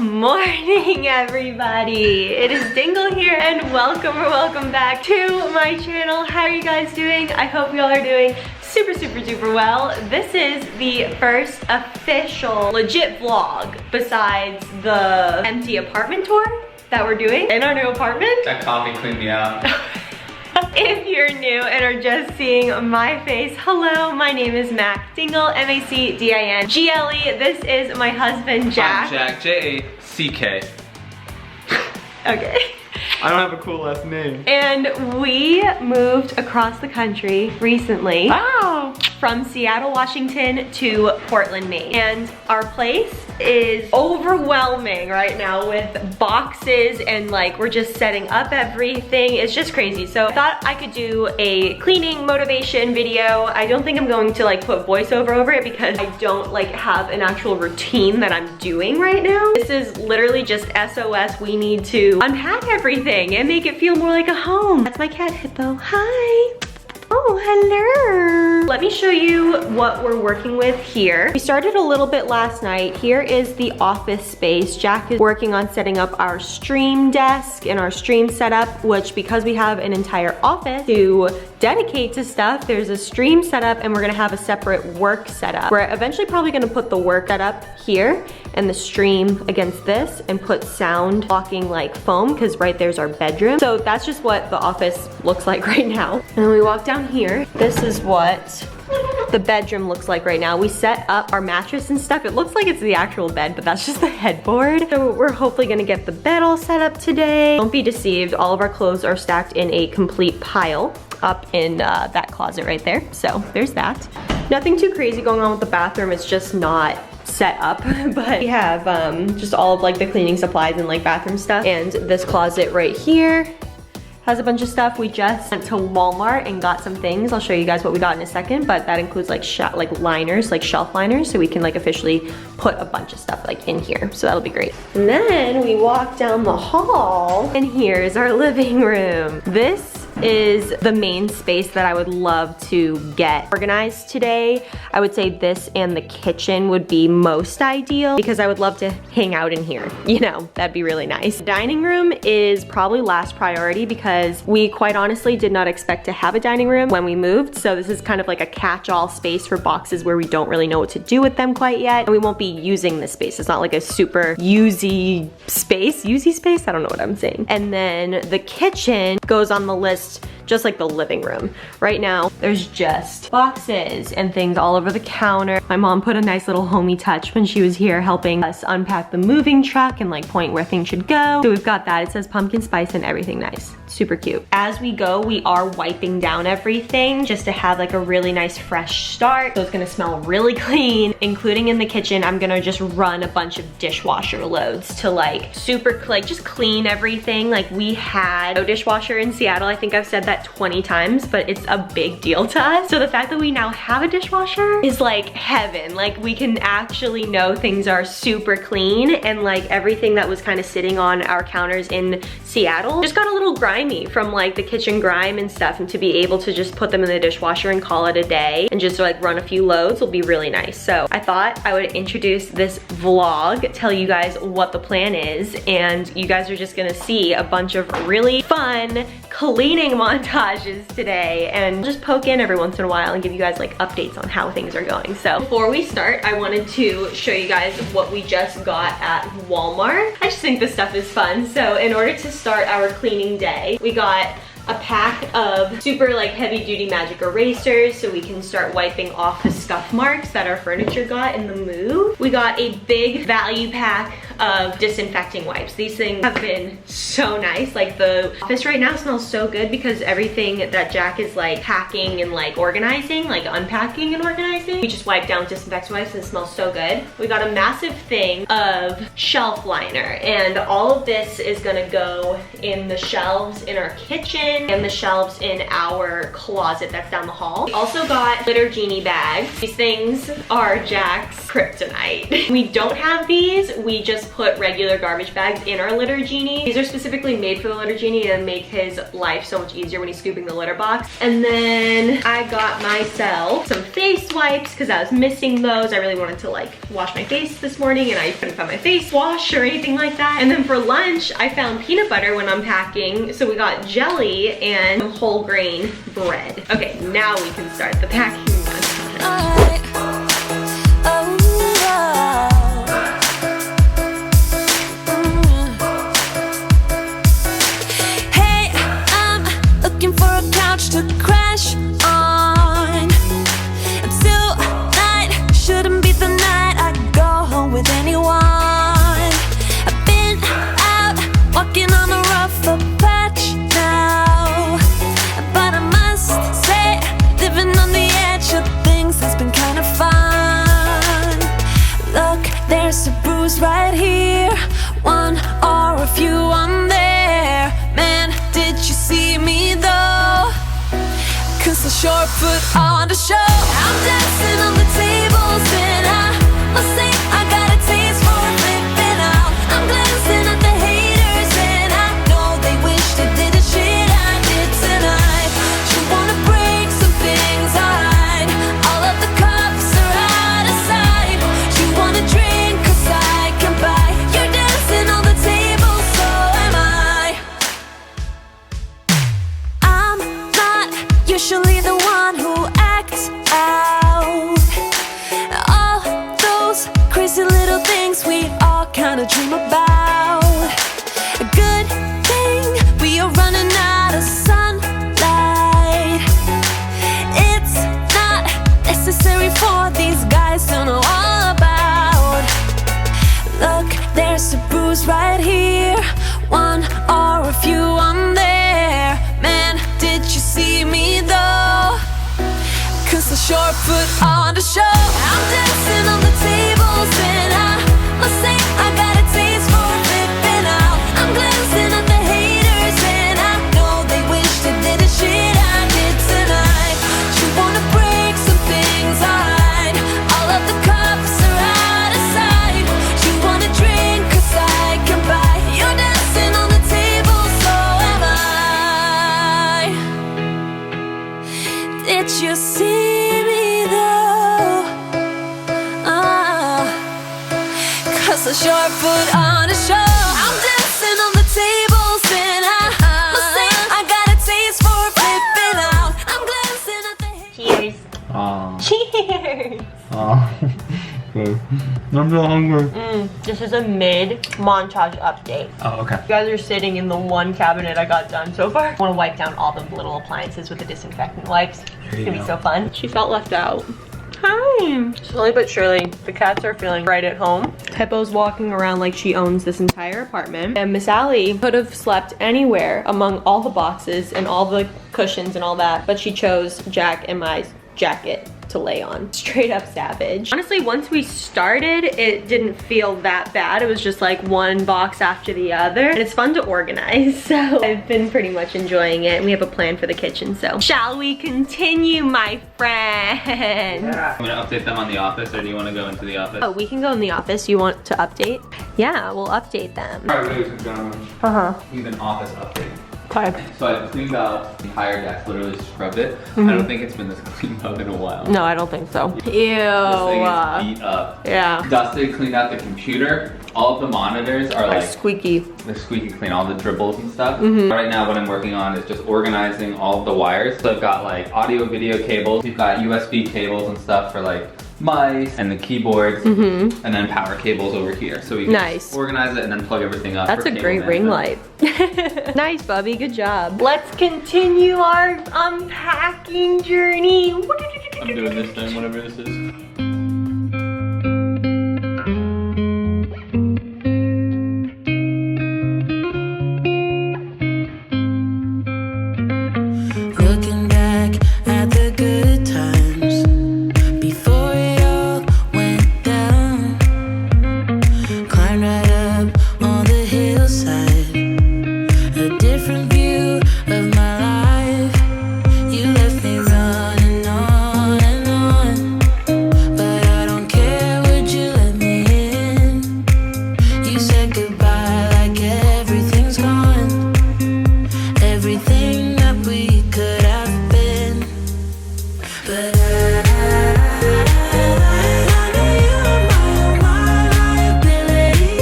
morning, everybody. It is Dingle here, and welcome back to my channel. How are you guys doing? I hope you all are doing super duper well. This is the first official legit vlog besides the empty apartment tour that we're doing in our new apartment. That coffee cleaned me out. If you're new and are just seeing my face, hello, my name is Mac Dingle, M-A-C-D-I-N-G-L-E. This is my husband, Jack. I'm Jack, J-A-C-K. Okay. I don't have a cool last name. And we moved across the country recently. Wow. From Seattle, Washington to Portland, Maine. And our place is overwhelming right now with boxes and like we're just setting up everything. It's just crazy. So I thought I could do a cleaning motivation video. I don't think I'm going to like put voiceover over it because I don't like have an actual routine that I'm doing right now. This is literally just SOS. We need to unpack everything and make it feel more like a home. That's my cat Hippo. Hi. Oh, hello. Let me show you what we're working with here. We started a little bit last night. Here is the office space. Jack is working on setting up our stream desk and our stream setup, which because we have an entire office to dedicate to stuff, there's a stream setup and we're gonna have a separate work setup. We're eventually probably gonna put the work setup here and the stream against this and put sound blocking like foam because right there's our bedroom. So that's just what the office looks like right now. And then we walk down here. This is what the bedroom looks like right now. We set up our mattress and stuff. It looks like it's the actual bed, but that's just the headboard. So we're hopefully gonna get the bed all set up today. Don't be deceived, all of our clothes are stacked in a complete pile up in that closet right there. So there's that. Nothing too crazy going on with the bathroom. It's just not set up, but we have just all of like the cleaning supplies and like bathroom stuff. And this closet right here has a bunch of stuff. We just went to Walmart and got some things. I'll show you guys what we got in a second, but that includes like liners, like shelf liners, so we can like officially put a bunch of stuff like in here. So that'll be great. And then we walk down the hall and here's our living room. This is the main space that I would love to get organized today. I would say this and the kitchen would be most ideal because I would love to hang out in here. You know, that'd be really nice. Dining room is probably last priority because we quite honestly did not expect to have a dining room when we moved. So this is kind of like a catch-all space for boxes where we don't really know what to do with them quite yet. And we won't be using this space. It's not like a super usy space. I don't know what I'm saying. And then the kitchen goes on the list just like the living room. Right now, there's just boxes and things all over the counter. My mom put a nice little homey touch when she was here helping us unpack the moving truck and like point where things should go. So we've got that. It says pumpkin spice and everything nice. Super cute. As we go, we are wiping down everything just to have like a really nice fresh start. So it's gonna smell really clean. Including in the kitchen, I'm gonna just run a bunch of dishwasher loads to like just clean everything. Like we had no dishwasher in Seattle. I think I've said that 20 times, but it's a big deal to us. So the fact that we now have a dishwasher is like heaven. Like we can actually know things are super clean and like everything that was kind of sitting on our counters in Seattle just got a little grimy from like the kitchen grime and stuff, and to be able to just put them in the dishwasher and call it a day and just like run a few loads will be really nice. So I thought I would introduce this vlog, tell you guys what the plan is, and you guys are just gonna see a bunch of really fun cleaning montages today and just poke in every once in a while and give you guys like updates on how things are going. So before we start, I wanted to show you guys what we just got at Walmart. I just think this stuff is fun. So in order to start our cleaning day, we got a pack of super like heavy duty magic erasers so we can start wiping off the scuff marks that our furniture got in the move. We got a big value pack of disinfecting wipes. These things have been so nice. Like the office right now smells so good because everything that Jack is like packing and like organizing, like unpacking and organizing, we just wipe down with disinfecting wipes and it smells so good. We got a massive thing of shelf liner, and all of this is gonna go in the shelves in our kitchen and the shelves in our closet that's down the hall. We also got glitter genie bags. These things are Jack's kryptonite. We don't have these, we just put regular garbage bags in our litter genie. These are specifically made for the litter genie and make his life so much easier when he's scooping the litter box. And then I got myself some face wipes because I was missing those. I really wanted to like wash my face this morning and I couldn't find my face wash or anything like that. And then for lunch, I found peanut butter when unpacking. So we got jelly and whole grain bread. Okay, now we can start the packing. To crash on until night. Shouldn't be the night I go home with anyone. I've been out walking on a rougher patch now, but I must say living on the edge of things has been kind of fun. Look, there's a bruise right here, one or a few on there. Man, did you see me though? Cause I sure put on the show. I'm dancing on the tables and I must say I got a taste for flipping out. I'm glancing at the haters and I know they wish they did the shit I did tonight. You wanna break some things, alright. All of the cups are out of sight. You wanna drink cause I can buy. You're dancing on the tables, so am I. I'm not usually the one who acts out all those crazy little things we all kinda dream about. A good thing we are running out of sunlight. It's not necessary for these guys to know all about. Look, there's a bruise right here, one or a few on there. Man, did you see me though? Cause I sure put on the show. I'm dancing on the tables and I must say I got a taste for flipping out. I'm glancing at the haters and I know they wish they did the shit I did tonight. You wanna break some things, alright. All of the cups are out of sight. You wanna drink cause I can buy. You're dancing on the table, so am I. Did you see me though? Cause I sure put on a show. I'm dancing on the tables and I must say I got a taste for flipping out. I'm glancing at the Cheers. Aw. Cheers. Aw. Good. I'm so hungry. This is a mid-montage update. Oh, okay. You guys are sitting in the one cabinet I got done so far. I want to wipe down all the little appliances with the disinfectant wipes. It's gonna be so fun. She felt left out. Hi. Slowly but surely, the cats are feeling right at home. Pippo's walking around like she owns this entire apartment. And Miss Allie could have slept anywhere among all the boxes and all the cushions and all that, but she chose Jack and my jacket to lay on. Straight up savage. Honestly, once we started, it didn't feel that bad. It was just like one box after the other. And it's fun to organize. So I've been pretty much enjoying it. And we have a plan for the kitchen. So shall we continue, my friend? Yeah. I'm gonna update them on the office, or do you want to go into the office? Oh, we can go in the office. You want to update? Yeah, we'll update them. Alright, ladies and gentlemen. Need an office update. Okay. So I cleaned out the entire desk, literally scrubbed it. I don't think it's been this cleaned up in a while. No, I don't think so. Ew. This thing is beat up. Yeah. Dusted, cleaned out the computer. All of the monitors are like squeaky. They're squeaky clean, all the dribbles and stuff. Right now what I'm working on is just organizing all of the wires. So I've got like audio video cables. We've got USB cables and stuff for like mice and the keyboards, and then power cables over here. So we can just organize it and then plug everything up. That's a great ring light. Nice, Bubby, good job. Let's continue our unpacking journey. I'm doing this thing, whatever this is. looking back at the good times before it all went down. Climbed right up on the hillside, a different view of my life. You left me running on and on, but I don't care, would you let me in? You saying goodbye like everything's gone. Everything that we could have been. But I know you are my liability.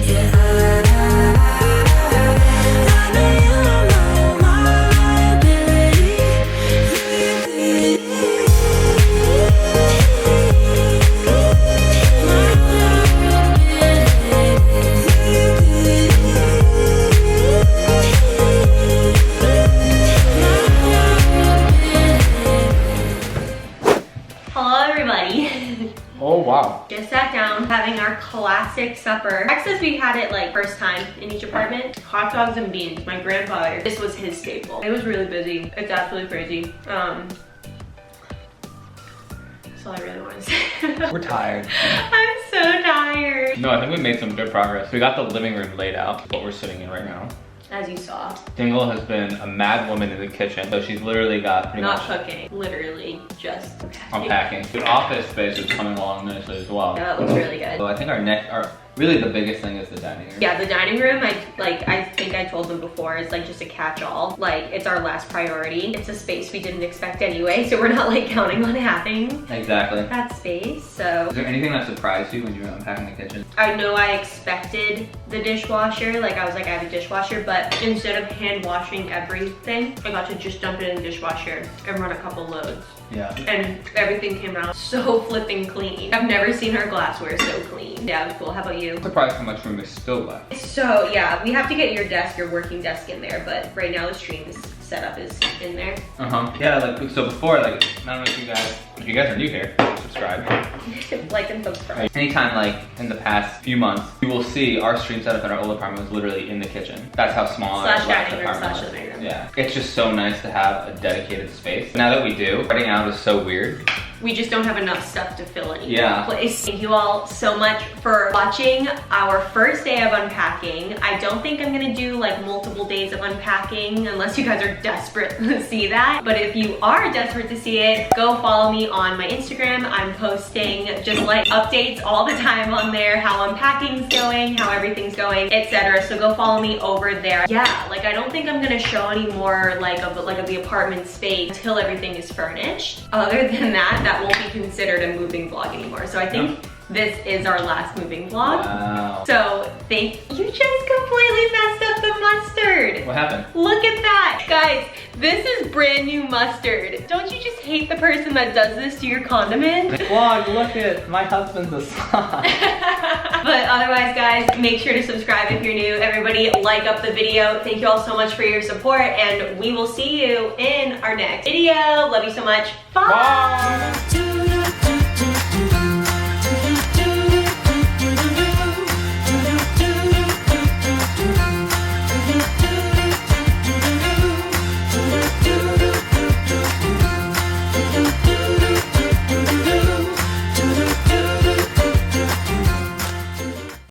Yeah, I know you are my liability. Hello everybody. Oh wow. Just sat down having our classic supper. Texas, we had it like first time in each apartment. Hot dogs and beans. My grandfather, this was his staple. It was really busy. It's absolutely crazy. That's all I really want to say. We're tired. I'm so tired. No, I think we made some good progress. We got the living room laid out, what we're sitting in right now. As you saw. Dingle has been a mad woman in the kitchen, so she's literally got pretty Not much cooking, literally just unpacking. The office space is coming along nicely as well. Yeah, it looks really good. So I think really the biggest thing is the dining room. Yeah, the dining room, I think I told them before, is like just a catch-all. Like, it's our last priority. It's a space we didn't expect anyway, so we're not like counting on having Exactly. that space, so. Is there anything that surprised you when you were unpacking the kitchen? I know I expected the dishwasher, like I was like, I have a dishwasher, but instead of hand washing everything, I got to just dump it in the dishwasher and run a couple loads. Yeah. And everything came out so flipping clean. I've never seen our glassware so clean. Yeah, it was cool. How about you? I'm surprised how much room is still left. So yeah, we have to get your working desk in there, but right now the stream setup is in there. Yeah, like so before, like I don't know if you guys are new here, subscribe. Like and subscribe. Anytime like in the past few months, you will see our stream setup in our old apartment was literally in the kitchen. That's how small our last Dining room apartment / was. living room. Yeah, it's just so nice to have a dedicated space. Now that we do, starting out is so weird. We just don't have enough stuff to fill any place. Thank you all so much for watching our first day of unpacking. I don't think I'm gonna do like multiple days of unpacking unless you guys are desperate to see that. But if you are desperate to see it, go follow me on my Instagram. I'm posting just like updates all the time on there, how unpacking's going, how everything's going, etc. So go follow me over there. Yeah, like I don't think I'm gonna show any more like of the apartment space until everything is furnished. Other than that, that won't be considered a moving vlog anymore. So I think this is our last moving vlog. Wow. So you just completely messed up the mustard. What happened? Look at that. Guys, this is brand new mustard. Don't you just hate the person that does this to your condiment? Vlog, look at my husband's a slime. But otherwise, guys, make sure to subscribe if you're new. Everybody like up the video. Thank you all so much for your support, and we will see you in our next video. Love you so much. Bye. Bye.